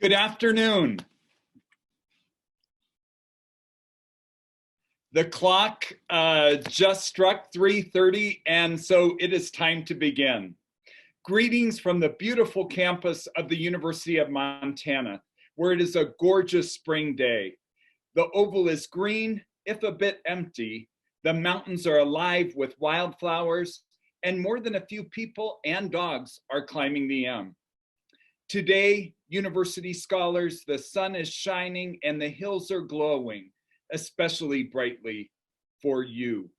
Good afternoon. The clock just struck 3:30, and so it is time to begin. Greetings from the beautiful campus of the University of Montana, where it is a gorgeous spring day. The oval is green, if a bit empty. The mountains are alive with wildflowers, and more than a few people and dogs are climbing the M. Today, university scholars, the sun is shining and the hills are glowing, especially brightly for you.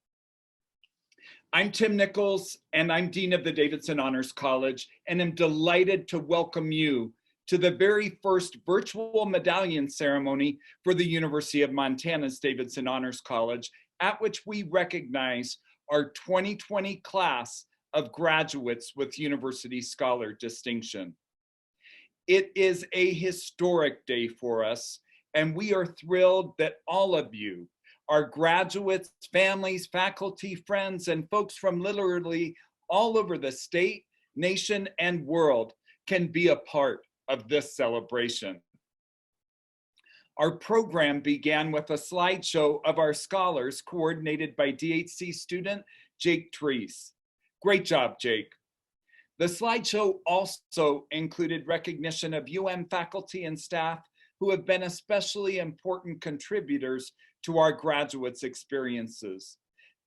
I'm Tim Nichols, and I'm Dean of the Davidson Honors College, and am delighted to welcome you to the very first virtual medallion ceremony for the University of Montana's Davidson Honors College, at which we recognize our 2020 class of graduates with University Scholar distinction. It is a historic day for us, and we are thrilled that all of you, our graduates, families, faculty, friends, and folks from literally all over the state, nation, and world can be a part of this celebration. Our program began with a slideshow of our scholars coordinated by DHC student Jake Treese. Great job, Jake. The slideshow also included recognition of UM faculty and staff who have been especially important contributors to our graduates' experiences.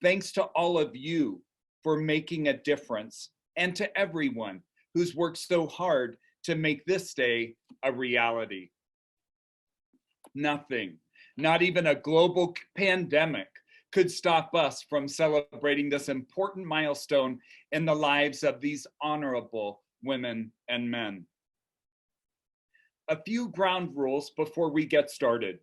Thanks to all of you for making a difference, and to everyone who's worked so hard to make this day a reality. Nothing, not even a global pandemic, could stop us from celebrating this important milestone in the lives of these honorable women and men. A few ground rules before we get started.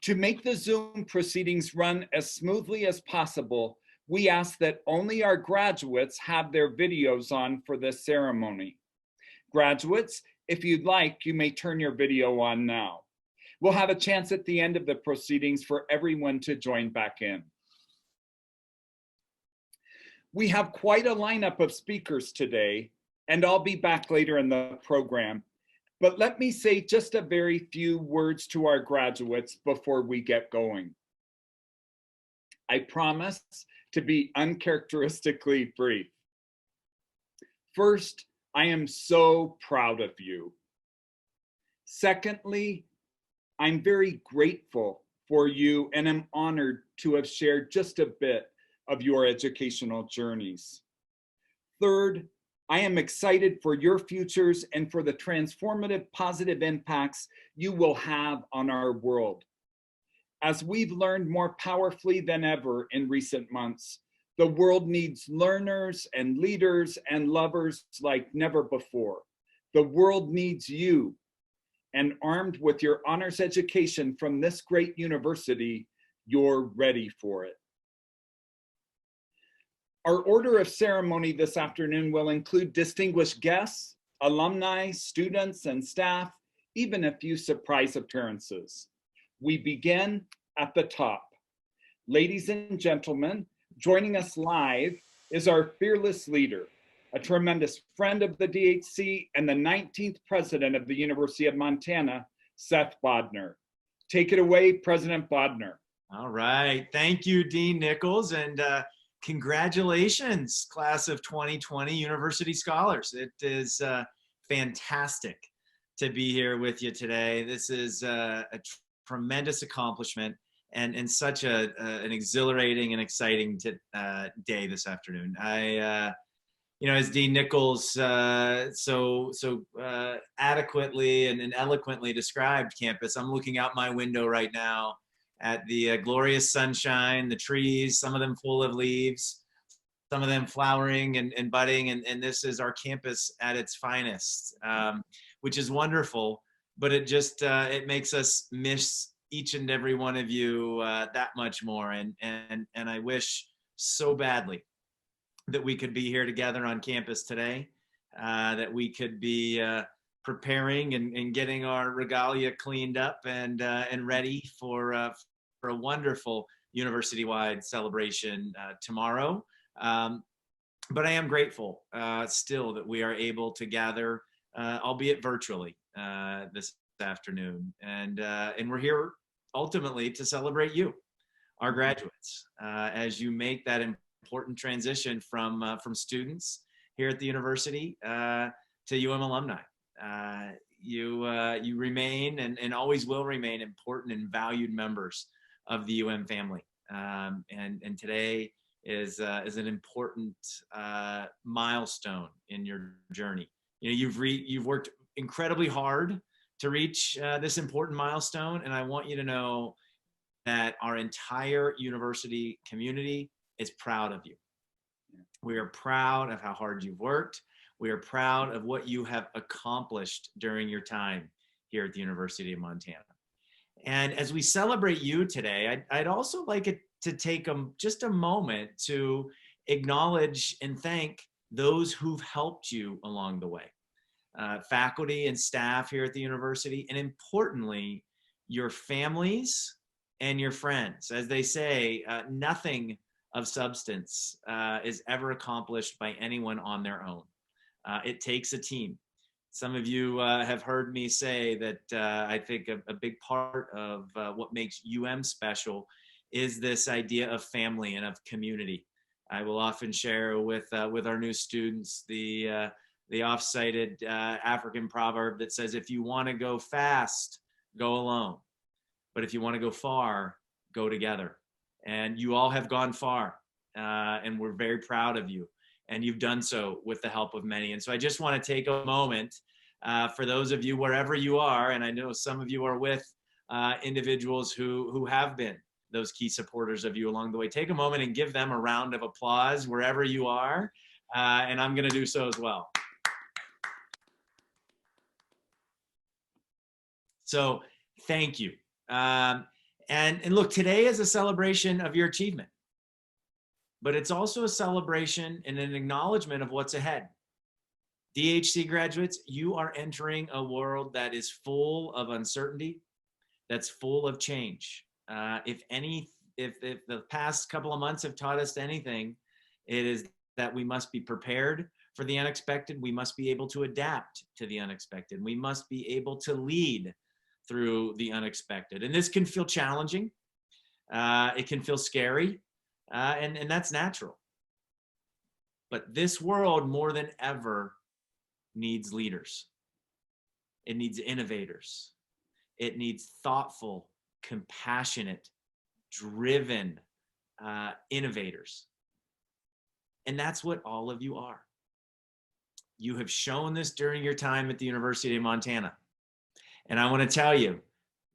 To make the Zoom proceedings run as smoothly as possible, we ask that only our graduates have their videos on for this ceremony. Graduates, if you'd like, you may turn your video on now. We'll have a chance at the end of the proceedings for everyone to join back in. We have quite a lineup of speakers today, and I'll be back later in the program. But let me say just a very few words to our graduates before we get going. I promise to be uncharacteristically brief. First, I am so proud of you. Secondly, I'm very grateful for you and am honored to have shared just a bit of your educational journeys. Third, I am excited for your futures and for the transformative positive impacts you will have on our world. As we've learned more powerfully than ever in recent months, the world needs learners and leaders and lovers like never before. The world needs you, and armed with your honors education from this great university, you're ready for it. Our order of ceremony this afternoon will include distinguished guests, alumni, students, and staff, even a few surprise appearances. We begin at the top. Ladies and gentlemen, joining us live is our fearless leader, a tremendous friend of the DHC and the 19th president of the University of Montana, Seth Bodner. Take it away, President Bodner. All right, thank you, Dean Nichols, and congratulations, class of 2020 University Scholars. It is fantastic to be here with you today. This is a tremendous accomplishment and such an exhilarating and exciting day this afternoon. You know, as Dean Nichols so adequately and eloquently described campus, I'm looking out my window right now at the glorious sunshine, the trees, some of them full of leaves, some of them flowering and budding, and this is our campus at its finest, which is wonderful, but it just, it makes us miss each and every one of you that much more, and I wish so badly that we could be here together on campus today, that we could be preparing and getting our regalia cleaned up and ready for a wonderful university-wide celebration tomorrow. But I am grateful still that we are able to gather, albeit virtually, this afternoon, and we're here ultimately to celebrate you, our graduates, as you make that important transition from students here at the university to alumni. You remain and always will remain important and valued members of the family. And today is an important milestone in your journey. You know, you've worked incredibly hard to reach this important milestone, and I want you to know that our entire university community is proud of you. We are proud of how hard you've worked. We are proud of what you have accomplished during your time here at the University of Montana. And as we celebrate you today, I'd also like it to take just a moment to acknowledge and thank those who've helped you along the way. Faculty and staff here at the university, and importantly, your families and your friends. As they say, nothing of substance is ever accomplished by anyone on their own. It takes a team. Some of you have heard me say that I think a big part of what makes special is this idea of family and of community. I will often share with our new students the oft-cited African proverb that says, if you want to go fast, go alone. But if you want to go far, go together. And you all have gone far, and we're very proud of you. And you've done so with the help of many. And so I just want to take a moment for those of you wherever you are, and I know some of you are with individuals who have been those key supporters of you along the way. Take a moment and give them a round of applause wherever you are, and I'm going to do so as well. So thank you. And look, today is a celebration of your achievement, but it's also a celebration and an acknowledgement of what's ahead. DHC graduates, you are entering a world that is full of uncertainty, that's full of change. If the past couple of months have taught us anything, it is that we must be prepared for the unexpected. We must be able to adapt to the unexpected. We must be able to lead through the unexpected. And this can feel challenging. It can feel scary, and that's natural. But this world, more than ever, needs leaders. It needs innovators. It needs thoughtful, compassionate, driven innovators. And that's what all of you are. You have shown this during your time at the University of Montana. And I want to tell you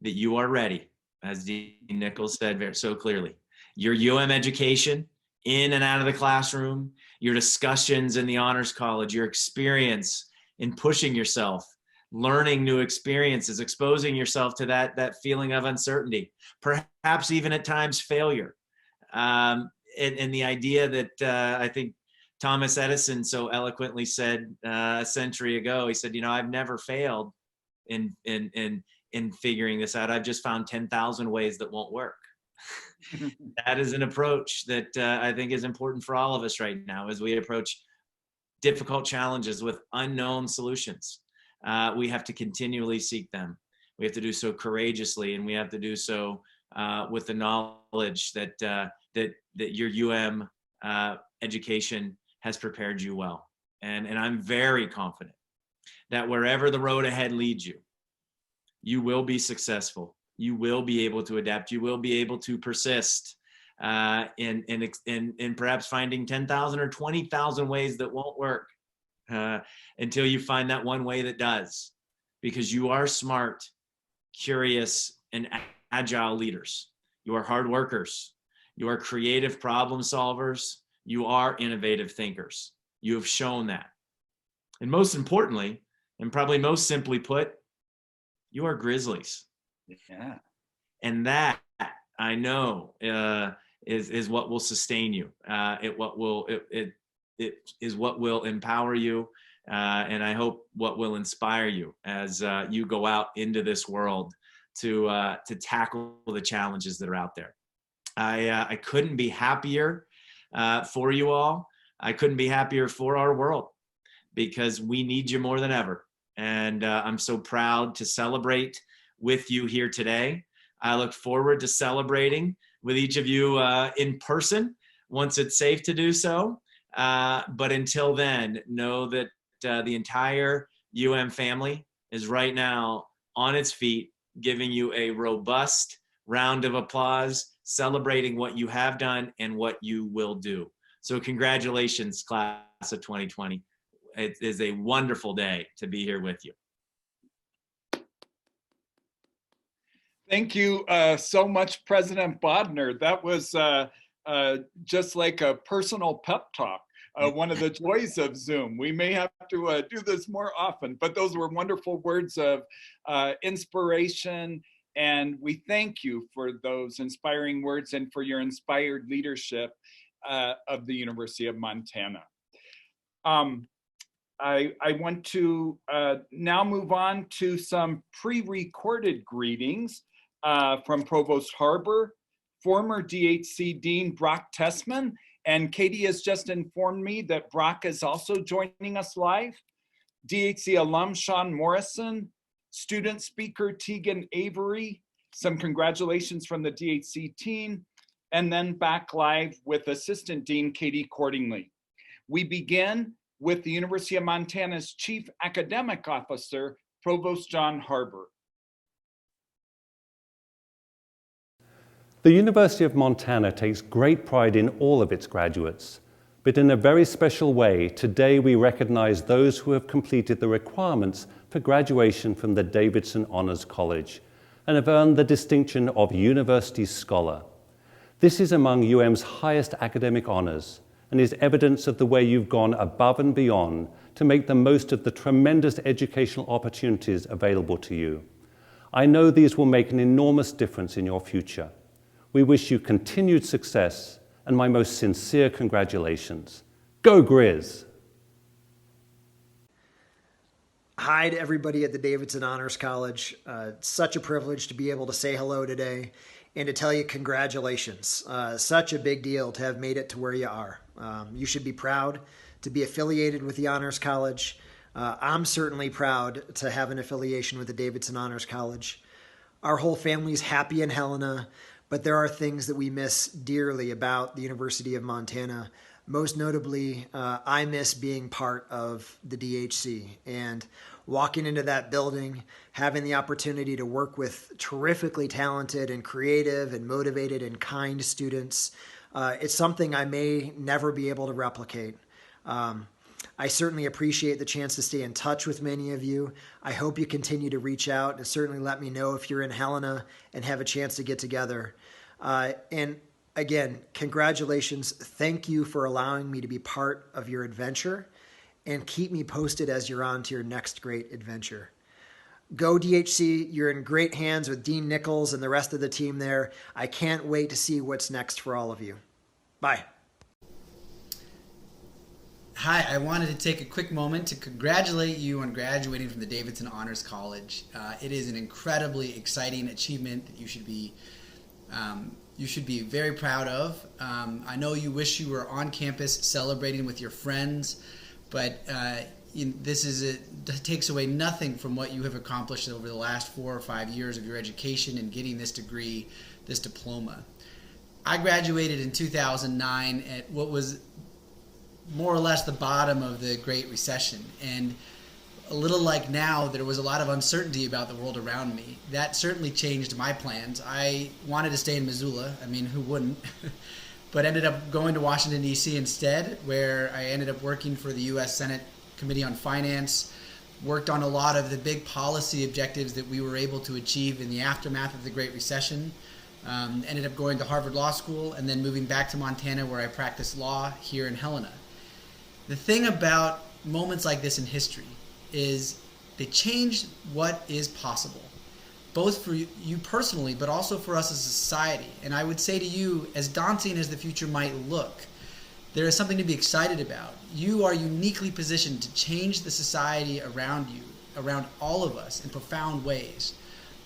that you are ready, as Dean Nichols said so clearly. Your education in and out of the classroom, your discussions in the Honors College, your experience in pushing yourself, learning new experiences, exposing yourself to that feeling of uncertainty, perhaps even at times failure. And the idea that I think Thomas Edison so eloquently said a century ago, he said, I've never failed in figuring this out. I've just found 10,000 ways that won't work. That is an approach that I think is important for all of us right now as we approach difficult challenges with unknown solutions. We have to continually seek them. We have to do so courageously, and we have to do so with the knowledge that that your education has prepared you well. And I'm very confident that wherever the road ahead leads you, you will be successful. You will be able to adapt. You will be able to persist in perhaps finding 10,000 or 20,000 ways that won't work until you find that one way that does, because you are smart, curious, and agile leaders. You are hard workers. You are creative problem solvers. You are innovative thinkers. You have shown that. And most importantly, and probably most simply put, you are Grizzlies. Yeah. And that, I know, is what will sustain you. It is what will empower you, and I hope what will inspire you as you go out into this world to tackle the challenges that are out there. I couldn't be happier for you all. I couldn't be happier for our world, because we need you more than ever. And I'm so proud to celebrate with you here today. I look forward to celebrating with each of you in person once it's safe to do so. But until then, know that the entire family is right now on its feet, giving you a robust round of applause, celebrating what you have done and what you will do. So congratulations, class of 2020. It is a wonderful day to be here with you. Thank you so much, President Bodner. That was just like a personal pep talk. One of the joys of Zoom. We may have to do this more often, but those were wonderful words of inspiration. And we thank you for those inspiring words and for your inspired leadership of the University of Montana. I want to now move on to some pre-recorded greetings from Provost Harbor, former DHC Dean Brock Tessman, and Katie has just informed me that Brock is also joining us live. DHC alum Sean Morrison, student speaker Tegan Avery, some congratulations from the DHC team, and then back live with Assistant Dean Katie Cordingley. We begin with the University of Montana's Chief Academic Officer, Provost John Harbor. The University of Montana takes great pride in all of its graduates, but in a very special way, today we recognize those who have completed the requirements for graduation from the Davidson Honors College and have earned the distinction of University Scholar. This is among UM's highest academic honors and is evidence of the way you've gone above and beyond to make the most of the tremendous educational opportunities available to you. I know these will make an enormous difference in your future. We wish you continued success and my most sincere congratulations. Go Grizz! Hi to everybody at the Davidson Honors College. It's such a privilege to be able to say hello today and to tell you congratulations. Such a big deal to have made it to where you are. You should be proud to be affiliated with the Honors College. I'm certainly proud to have an affiliation with the Davidson Honors College. Our whole family's happy in Helena, but there are things that we miss dearly about the University of Montana. Most notably, I miss being part of the DHC and walking into that building, having the opportunity to work with terrifically talented and creative and motivated and kind students. It's something I may never be able to replicate. I certainly appreciate the chance to stay in touch with many of you. I hope you continue to reach out and certainly let me know if you're in Helena and have a chance to get together. And again, congratulations. Thank you for allowing me to be part of your adventure and keep me posted as you're on to your next great adventure. Go DHC, you're in great hands with Dean Nichols and the rest of the team there. I can't wait to see what's next for all of you. Bye. Hi, I wanted to take a quick moment to congratulate you on graduating from the Davidson Honors College. It is an incredibly exciting achievement that you should be very proud of. I know you wish you were on campus celebrating with your friends, but takes away nothing from what you have accomplished over the last 4 or 5 years of your education and getting this degree, this diploma. I graduated in 2009 at what was more or less the bottom of the Great Recession, and a little like now, there was a lot of uncertainty about the world around me. That certainly changed my plans. I wanted to stay in Missoula. I mean, who wouldn't? But ended up going to Washington, D.C. instead, where I ended up working for the U.S. Senate Committee on Finance, worked on a lot of the big policy objectives that we were able to achieve in the aftermath of the Great Recession. Ended up going to Harvard Law School and then moving back to Montana, where I practice law here in Helena. The thing about moments like this in history is they change what is possible, both for you personally, but also for us as a society. And I would say to you, as daunting as the future might look, there is something to be excited about. You are uniquely positioned to change the society around you, around all of us, in profound ways.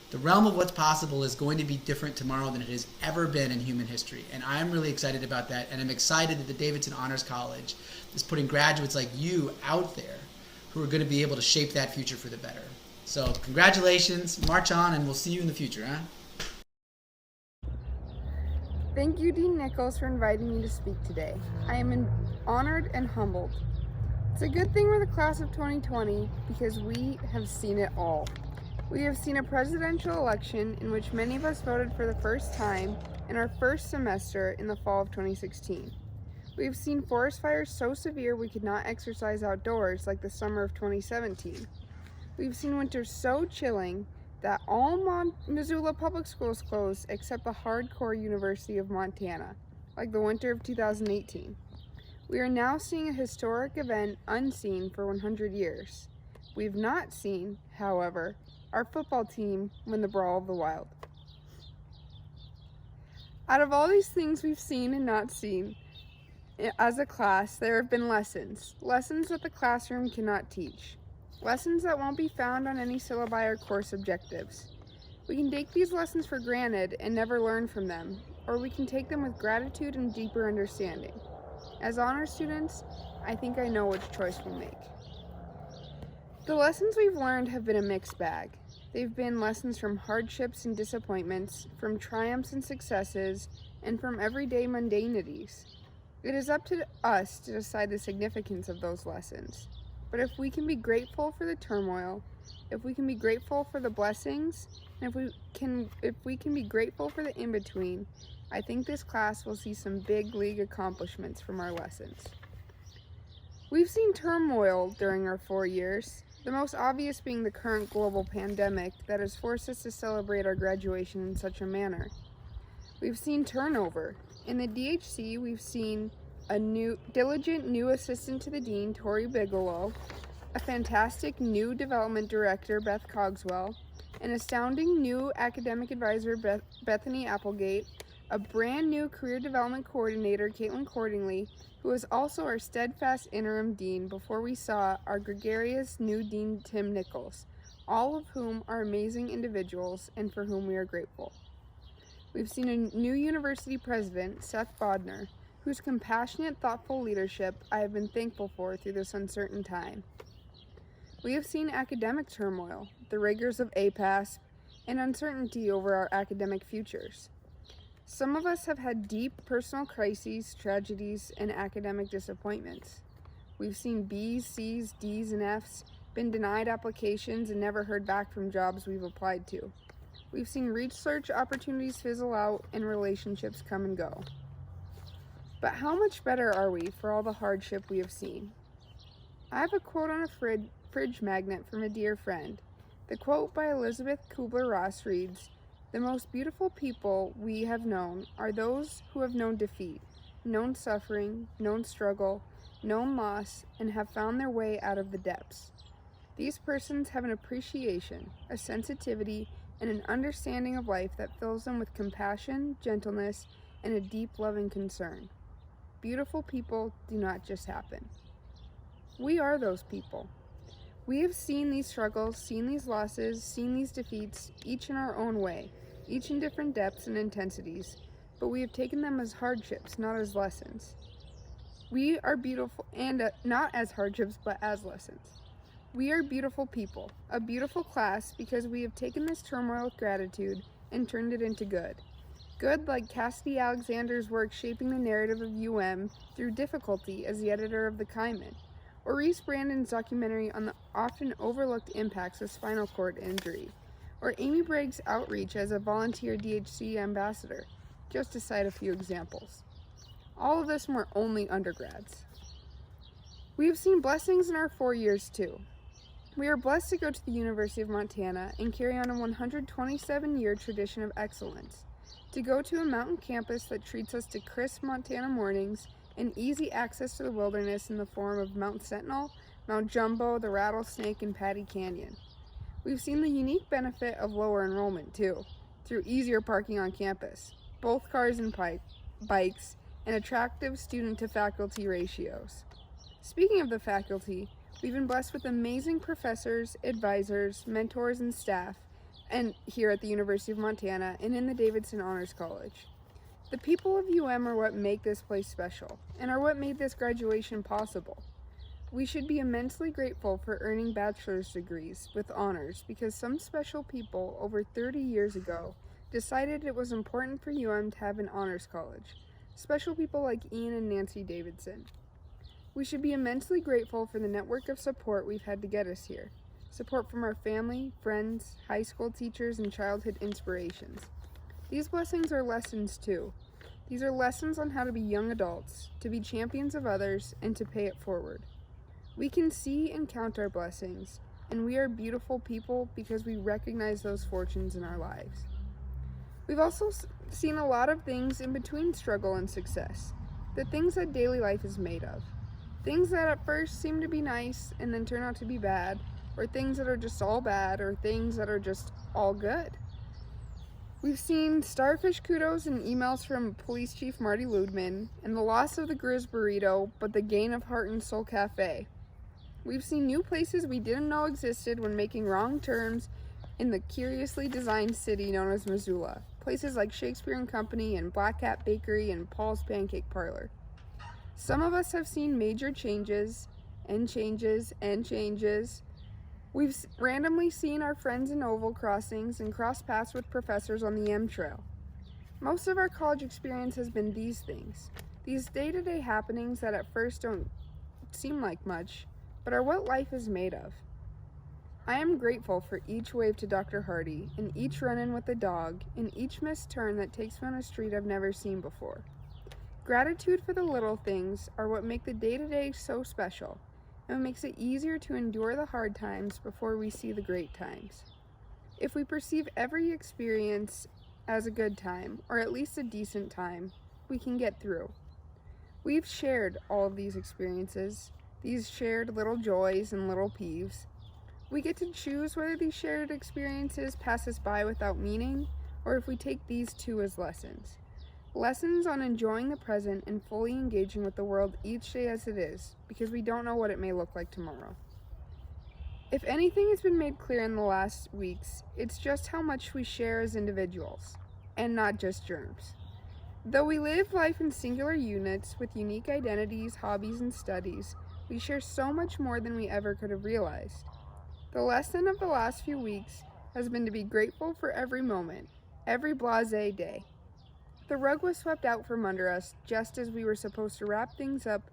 The realm of what's possible is going to be different tomorrow than it has ever been in human history. And I'm really excited about that. And I'm excited that the Davidson Honors College is putting graduates like you out there who are going to be able to shape that future for the better. So congratulations, march on, and we'll see you in the future, huh? Thank you, Dean Nichols, for inviting me to speak today. I am honored and humbled. It's a good thing we're the class of 2020 because we have seen it all. We have seen a presidential election in which many of us voted for the first time in our first semester in the fall of 2016. We have seen forest fires so severe we could not exercise outdoors like the summer of 2017. We've seen winters so chilling that all Missoula public schools closed except the hardcore University of Montana, like the winter of 2018. We are now seeing a historic event unseen for 100 years. We've not seen, however, our football team win the Brawl of the Wild. Out of all these things we've seen and not seen, as a class, there have been lessons that the classroom cannot teach, lessons that won't be found on any syllabi or course objectives. We can take these lessons for granted and never learn from them, or we can take them with gratitude and deeper understanding. As honor students, I think I know which choice we'll make. The lessons we've learned have been a mixed bag. They've been lessons from hardships and disappointments, from triumphs and successes, and from everyday mundanities. It is up to us to decide the significance of those lessons. But if we can be grateful for the turmoil, if we can be grateful for the blessings, and if we can be grateful for the in-between, I think this class will see some big league accomplishments from our lessons. We've seen turmoil during our 4 years, the most obvious being the current global pandemic that has forced us to celebrate our graduation in such a manner. We've seen turnover. In the DHC, we've seen a diligent new assistant to the dean, Tori Bigelow, a fantastic new development director, Beth Cogswell, an astounding new academic advisor, Bethany Applegate, a brand new career development coordinator, Caitlin Cordingley, who was also our steadfast interim dean before we saw our gregarious new dean, Tim Nichols, all of whom are amazing individuals and for whom we are grateful. We've seen a new university president, Seth Bodner, whose compassionate, thoughtful leadership I have been thankful for through this uncertain time. We have seen academic turmoil, the rigors of APAS, and uncertainty over our academic futures. Some of us have had deep personal crises, tragedies, and academic disappointments. We've seen B's, C's, D's, and F's, been denied applications, and never heard back from jobs we've applied to. We've seen research opportunities fizzle out and relationships come and go. But how much better are we for all the hardship we have seen? I have a quote on a fridge magnet from a dear friend. The quote by Elizabeth Kubler-Ross reads, "The most beautiful people we have known are those who have known defeat, known suffering, known struggle, known loss, and have found their way out of the depths. These persons have an appreciation, a sensitivity, and an understanding of life that fills them with compassion, gentleness, and a deep loving concern. Beautiful people do not just happen." We are those people. We have seen these struggles, seen these losses, seen these defeats, each in our own way, each in different depths and intensities, but we have taken them as hardships, not as lessons. We are beautiful, and not as hardships, but as lessons. We are beautiful people, a beautiful class, because we have taken this turmoil with gratitude and turned it into good. Good like Cassidy Alexander's work shaping the narrative of UM through difficulty as the editor of the Kaiman, or Reese Brandon's documentary on the often overlooked impacts of spinal cord injury, or Amy Bragg's outreach as a volunteer DHC ambassador, just to cite a few examples. All of this were only undergrads. We have seen blessings in our 4 years too. We are blessed to go to the University of Montana and carry on a 127-year tradition of excellence, to go to a mountain campus that treats us to crisp Montana mornings and easy access to the wilderness in the form of Mount Sentinel, Mount Jumbo, the Rattlesnake, and Patty Canyon. We've seen the unique benefit of lower enrollment too, through easier parking on campus, both cars and bikes, and attractive student-to-faculty ratios. Speaking of the faculty, we've been blessed with amazing professors, advisors, mentors, and staff, and here at the University of Montana and in the Davidson Honors College. The people of UM are what make this place special, and are what made this graduation possible. We should be immensely grateful for earning bachelor's degrees with honors because some special people over 30 years ago decided it was important for UM to have an honors college. Special people like Ian and Nancy Davidson. We should be immensely grateful for the network of support we've had to get us here. Support from our family, friends, high school teachers, and childhood inspirations. These blessings are lessons too. These are lessons on how to be young adults, to be champions of others, and to pay it forward. We can see and count our blessings, and we are beautiful people because we recognize those fortunes in our lives. We've also seen a lot of things in between struggle and success, the things that daily life is made of. Things that at first seem to be nice and then turn out to be bad, or things that are just all bad, or things that are just all good. We've seen starfish kudos and emails from Police Chief Marty Ludman, and the loss of the Grizz Burrito, but the gain of Heart and Soul Cafe. We've seen new places we didn't know existed when making wrong turns in the curiously designed city known as Missoula. Places like Shakespeare and Company and Black Cat Bakery and Paul's Pancake Parlor. Some of us have seen major changes, and changes, and changes. We've randomly seen our friends in oval crossings and crossed paths with professors on the M Trail. Most of our college experience has been these things, these day-to-day happenings that at first don't seem like much, but are what life is made of. I am grateful for each wave to Dr. Hardy, and each run-in with the dog, and each missed turn that takes me on a street I've never seen before. Gratitude for the little things are what make the day-to-day so special, and makes it easier to endure the hard times before we see the great times. If we perceive every experience as a good time, or at least a decent time, we can get through. We've shared all of these experiences, these shared little joys and little peeves. We get to choose whether these shared experiences pass us by without meaning, or if we take these too as lessons. Lessons on enjoying the present and fully engaging with the world each day as it is, because we don't know what it may look like tomorrow. If anything has been made clear in the last weeks, it's just how much we share as individuals, and not just germs. Though we live life in singular units with unique identities, hobbies, and studies, we share so much more than we ever could have realized. The lesson of the last few weeks has been to be grateful for every moment, every blasé day. The rug was swept out from under us just as we were supposed to wrap things up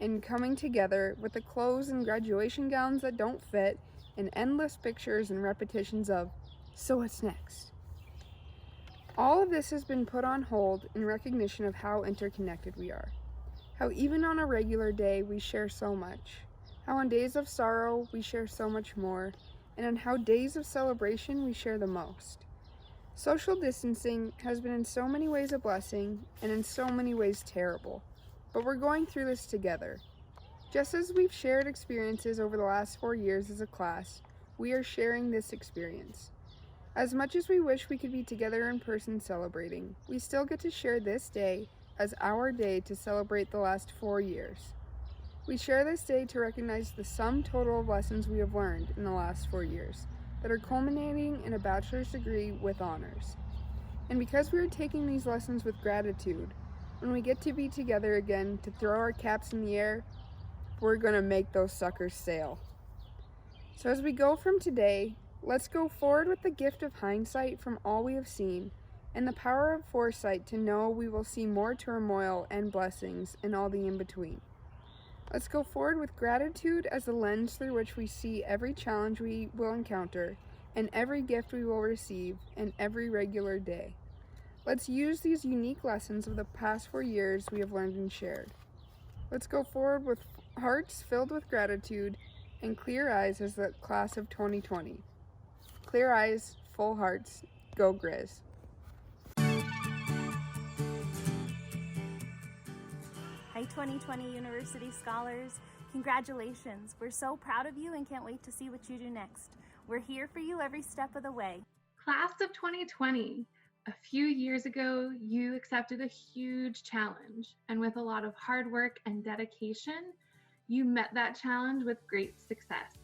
and coming together with the clothes and graduation gowns that don't fit and endless pictures and repetitions of, so what's next? All of this has been put on hold in recognition of how interconnected we are. How even on a regular day we share so much. How on days of sorrow we share so much more. And on how days of celebration we share the most. Social distancing has been in so many ways a blessing and in so many ways terrible. But we're going through this together. Just as we've shared experiences over the last 4 years as a class, we are sharing this experience. As much as we wish we could be together in person celebrating, we still get to share this day as our day to celebrate the last 4 years. We share this day to recognize the sum total of lessons we have learned in the last 4 years that are culminating in a bachelor's degree with honors. And because we are taking these lessons with gratitude, when we get to be together again to throw our caps in the air, we're gonna make those suckers sail. So as we go from today, let's go forward with the gift of hindsight from all we have seen, and the power of foresight to know we will see more turmoil and blessings and all the in-between. Let's go forward with gratitude as the lens through which we see every challenge we will encounter, and every gift we will receive, and every regular day. Let's use these unique lessons of the past 4 years we have learned and shared. Let's go forward with hearts filled with gratitude and clear eyes as the class of 2020. Clear eyes, full hearts, go Grizz. Hi 2020 University Scholars, congratulations. We're so proud of you and can't wait to see what you do next. We're here for you every step of the way. Class of 2020, a few years ago, you accepted a huge challenge, and with a lot of hard work and dedication, you met that challenge with great success.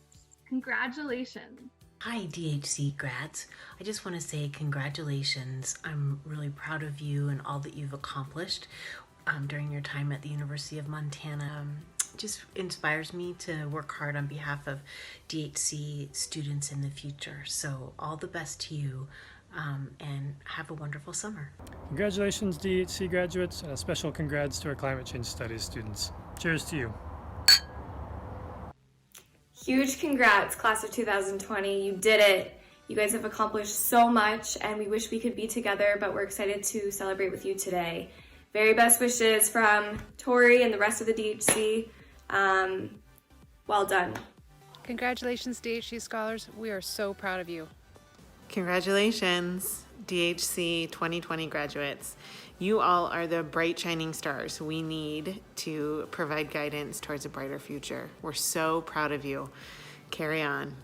Congratulations. Hi DHC grads, I just want to say congratulations. I'm really proud of you and all that you've accomplished during your time at the University of Montana. just inspires me to work hard on behalf of DHC students in the future. So all the best to you, and have a wonderful summer. Congratulations, DHC graduates, and a special congrats to our climate change studies students. Cheers to you. Huge congrats, class of 2020. You did it. You guys have accomplished so much, and we wish we could be together, but we're excited to celebrate with you today. Very best wishes from Tori and the rest of the DHC. Well done. Congratulations, DHC scholars. We are so proud of you. Congratulations, DHC 2020 graduates. You all are the bright shining stars we need to provide guidance towards a brighter future. We're so proud of you. Carry on.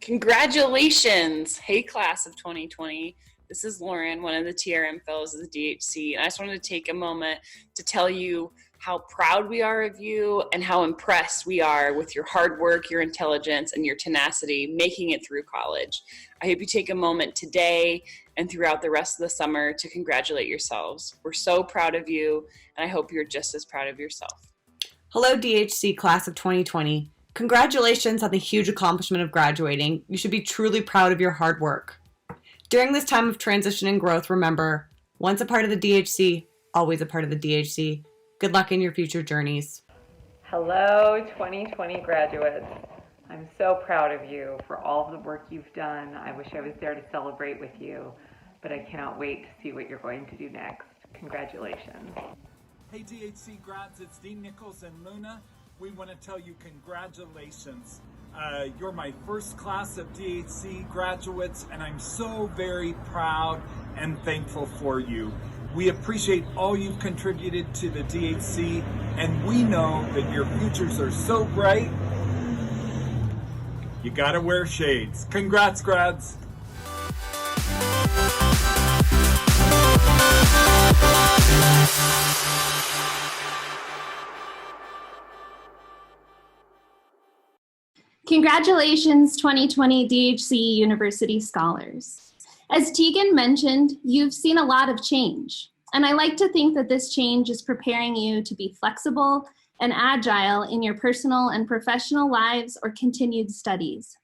Congratulations. Hey, class of 2020. This is Lauren, one of the TRM fellows of the DHC, and I just wanted to take a moment to tell you how proud we are of you and how impressed we are with your hard work, your intelligence, and your tenacity making it through college. I hope you take a moment today and throughout the rest of the summer to congratulate yourselves. We're so proud of you, and I hope you're just as proud of yourself. Hello, DHC class of 2020. Congratulations on the huge accomplishment of graduating. You should be truly proud of your hard work. During this time of transition and growth, remember, once a part of the DHC, always a part of the DHC. Good luck in your future journeys. Hello, 2020 graduates. I'm so proud of you for all the work you've done. I wish I was there to celebrate with you, but I cannot wait to see what you're going to do next. Congratulations. Hey DHC grads, it's Dean Nichols and Luna. We want to tell you congratulations. You're my first class of DHC graduates, and I'm so very proud and thankful for you. We appreciate all you've contributed to the DHC, and we know that your futures are so bright. You gotta wear shades. Congrats, grads. Congratulations, 2020 DHC University Scholars. As Tegan mentioned, you've seen a lot of change, and I like to think that this change is preparing you to be flexible and agile in your personal and professional lives or continued studies.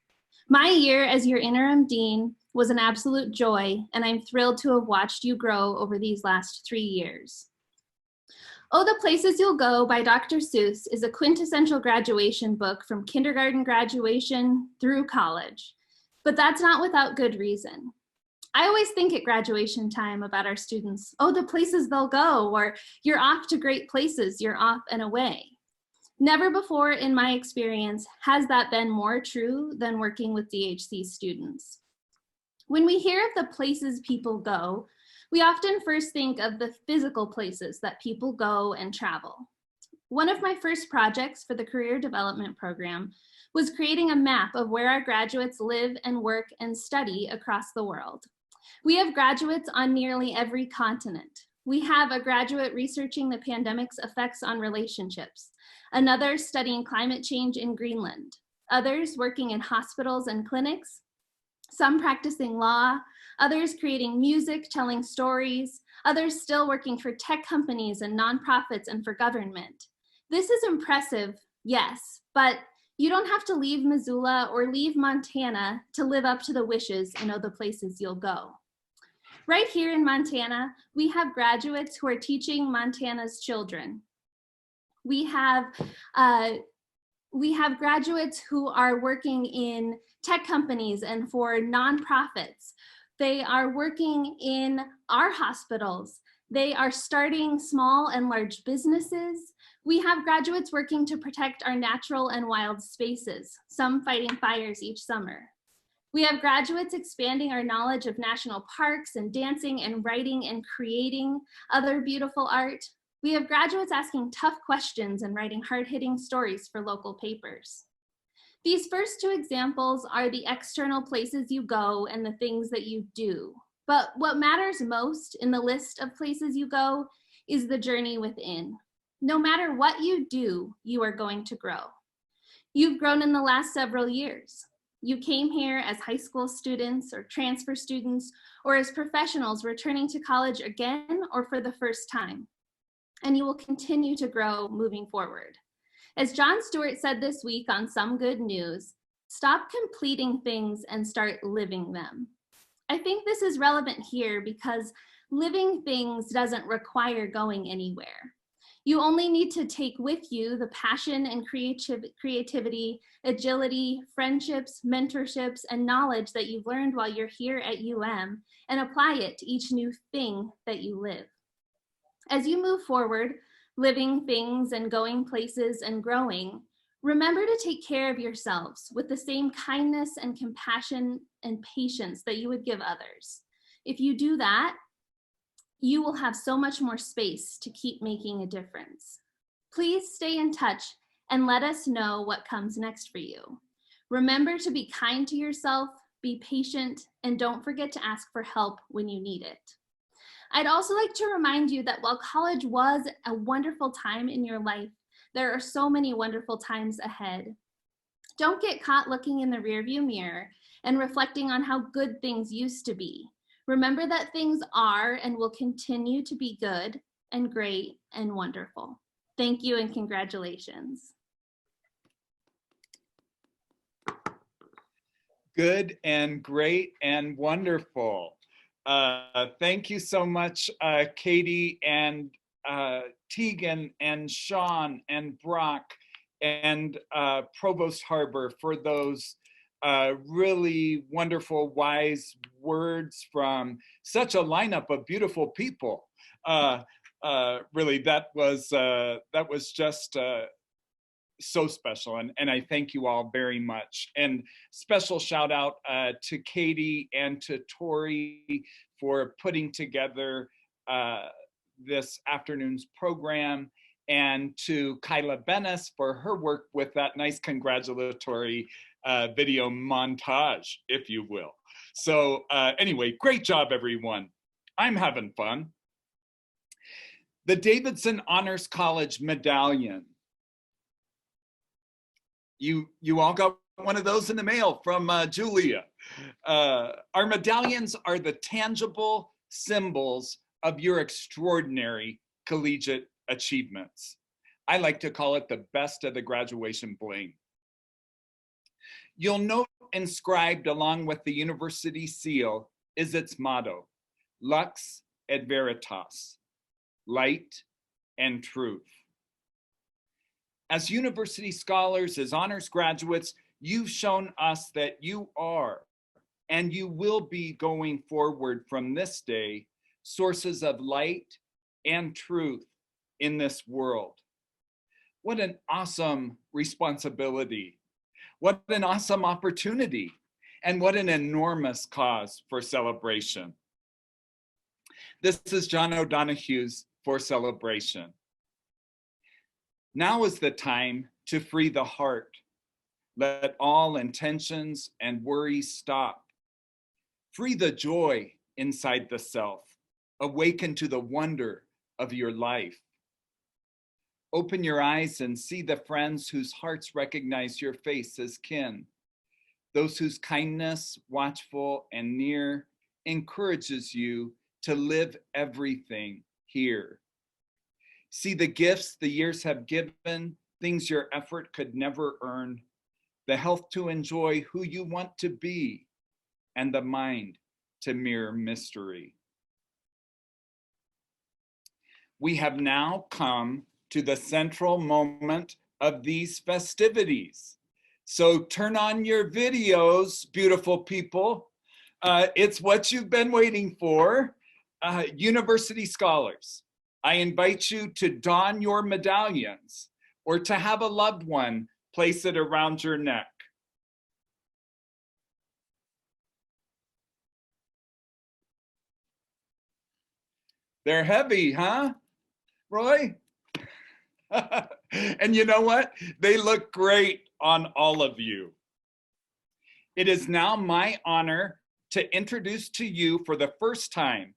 My year as your interim dean was an absolute joy, and I'm thrilled to have watched you grow over these last 3 years. Oh, the Places You'll Go by Dr. Seuss is a quintessential graduation book from kindergarten graduation through college, but that's not without good reason. I always think at graduation time about our students, oh, the places they'll go, or you're off to great places, you're off and away. Never before in my experience has that been more true than working with DHC students. When we hear of the places people go, we often first think of the physical places that people go and travel. One of my first projects for the Career Development Program was creating a map of where our graduates live and work and study across the world. We have graduates on nearly every continent. We have a graduate researching the pandemic's effects on relationships, another studying climate change in Greenland, others working in hospitals and clinics, some practicing law, others creating music, telling stories, others still working for tech companies and nonprofits and for government. This is impressive, yes, but you don't have to leave Missoula or leave Montana to live up to the wishes and know the places you'll go. Right here in Montana, we have graduates who are teaching Montana's children. We have graduates who are working in tech companies and for nonprofits. They are working in our hospitals. They are starting small and large businesses. We have graduates working to protect our natural and wild spaces, some fighting fires each summer. We have graduates expanding our knowledge of national parks and dancing and writing and creating other beautiful art. We have graduates asking tough questions and writing hard-hitting stories for local papers. These first two examples are the external places you go and the things that you do. But what matters most in the list of places you go is the journey within. No matter what you do, you are going to grow. You've grown in the last several years. You came here as high school students or transfer students or as professionals returning to college again or for the first time. And you will continue to grow moving forward. As Jon Stewart said this week on Some Good News, stop completing things and start living them. I think this is relevant here because living things doesn't require going anywhere. You only need to take with you the passion and creativity, agility, friendships, mentorships, and knowledge that you've learned while you're here at UM and apply it to each new thing that you live. As you move forward, living things and going places and growing, remember to take care of yourselves with the same kindness and compassion and patience that you would give others. If you do that, you will have so much more space to keep making a difference. Please stay in touch and let us know what comes next for you. Remember to be kind to yourself, be patient, and don't forget to ask for help when you need it. I'd also like to remind you that while college was a wonderful time in your life, there are so many wonderful times ahead. Don't get caught looking in the rearview mirror and reflecting on how good things used to be. Remember that things are and will continue to be good and great and wonderful. Thank you and congratulations. Good and great and wonderful. Thank you so much, Katie and Tegan and Sean and Brock and Provost Harbor for those really wonderful, wise words from such a lineup of beautiful people. Really, that was just so special, and I thank you all very much. And special shout out to Katie and to Tori for putting together this afternoon's program, and to Kyla Bennis for her work with that nice congratulatory video montage, if you will. So anyway, great job, everyone. I'm having fun. The Davidson Honors College Medallion. You all got one of those in the mail from Julia. Our medallions are the tangible symbols of your extraordinary collegiate achievements. I like to call it the best of the graduation bling. You'll note inscribed along with the university seal is its motto, Lux et Veritas, light and truth. As university scholars, as honors graduates, you've shown us that you are, and you will be going forward from this day, sources of light and truth in this world. What an awesome responsibility. What an awesome opportunity. And what an enormous cause for celebration. This is John O'Donoghue's For Celebration. Now is the time to free the heart. Let all intentions and worries stop. Free the joy inside the self. Awaken to the wonder of your life. Open your eyes and see the friends whose hearts recognize your face as kin. Those whose kindness, watchful and near, encourages you to live everything here. See the gifts the years have given, things your effort could never earn, the health to enjoy who you want to be, and the mind to mirror mystery. We have now come to the central moment of these festivities. So turn on your videos, beautiful people. It's what you've been waiting for. University scholars, I invite you to don your medallions or to have a loved one place it around your neck. They're heavy, huh, Roy? And you know what? They look great on all of you. It is now my honor to introduce to you for the first time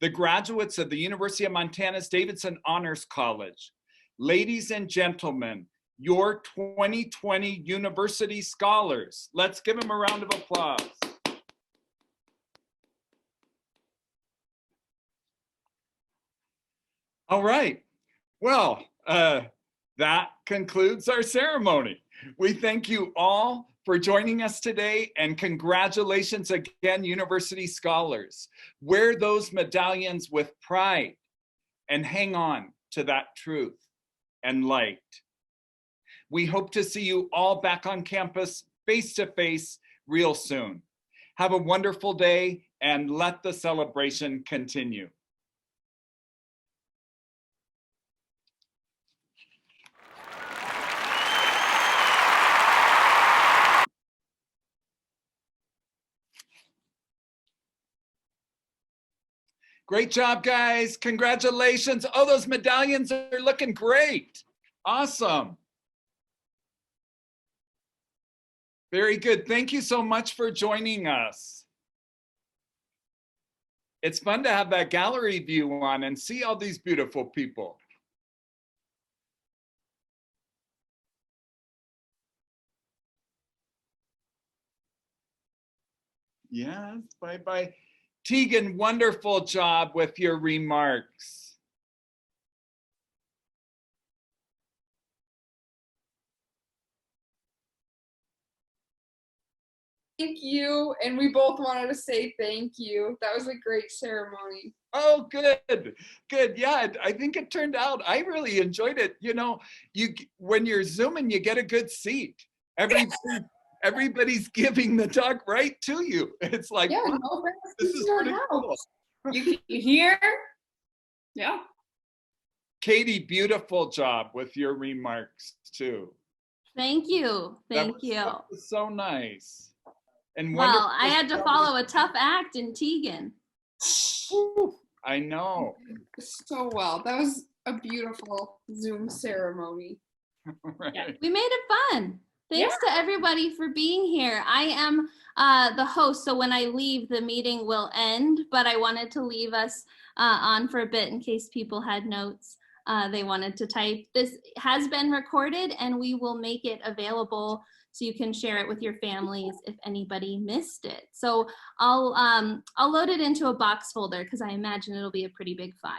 the graduates of the University of Montana's Davidson Honors College. Ladies and gentlemen, your 2020 University Scholars. Let's give them a round of applause. All right. Well, That concludes our ceremony. We thank you all for joining us today, and congratulations again, University Scholars. Wear those medallions with pride and hang on to that truth and light. We hope to see you all back on campus face to face real soon. Have a wonderful day and let the celebration continue. Great job, guys. Congratulations. Oh, those medallions are looking great. Awesome. Very good. Thank you so much for joining us. It's fun to have that gallery view on and see all these beautiful people. Yes, bye-bye. Tegan, wonderful job with your remarks. Thank you, and we both wanted to say thank you. That was a great ceremony. Oh, good, good. Yeah, I think it turned out. I really enjoyed it. You know, when you're Zooming, you get a good seat. Everybody's giving the talk right to you. It's like, Yeah, wow, no, this is pretty cool. You hear? Yeah. Katie, beautiful job with your remarks too. Thank you. Thank you. That was so nice. And well, I had to follow a tough act in Tegan. I know. So well. That was a beautiful Zoom ceremony. Right. We made it fun. Thanks to everybody for being here. I am the host, so when I leave, the meeting will end, but I wanted to leave us on for a bit in case people had notes they wanted to type. This has been recorded, and we will make it available so you can share it with your families if anybody missed it. So I'll load it into a box folder because I imagine it'll be a pretty big file.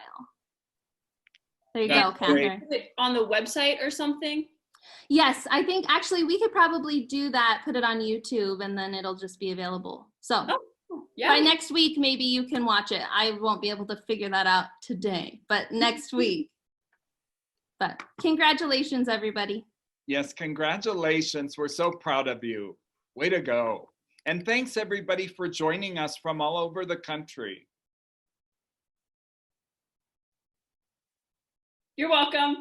There you go, Catherine. On the website or something? Yes, I think actually we could probably do that, put it on YouTube, and then it'll just be available. So by next week, maybe you can watch it. I won't be able to figure that out today, but next week. But congratulations, everybody. Yes, congratulations. We're so proud of you. Way to go. And thanks everybody for joining us from all over the country. You're welcome.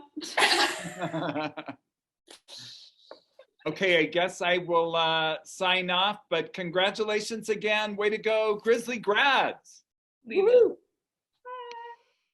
Okay, I guess I will sign off, but congratulations again. Way to go, Grizzly grads. Leave it.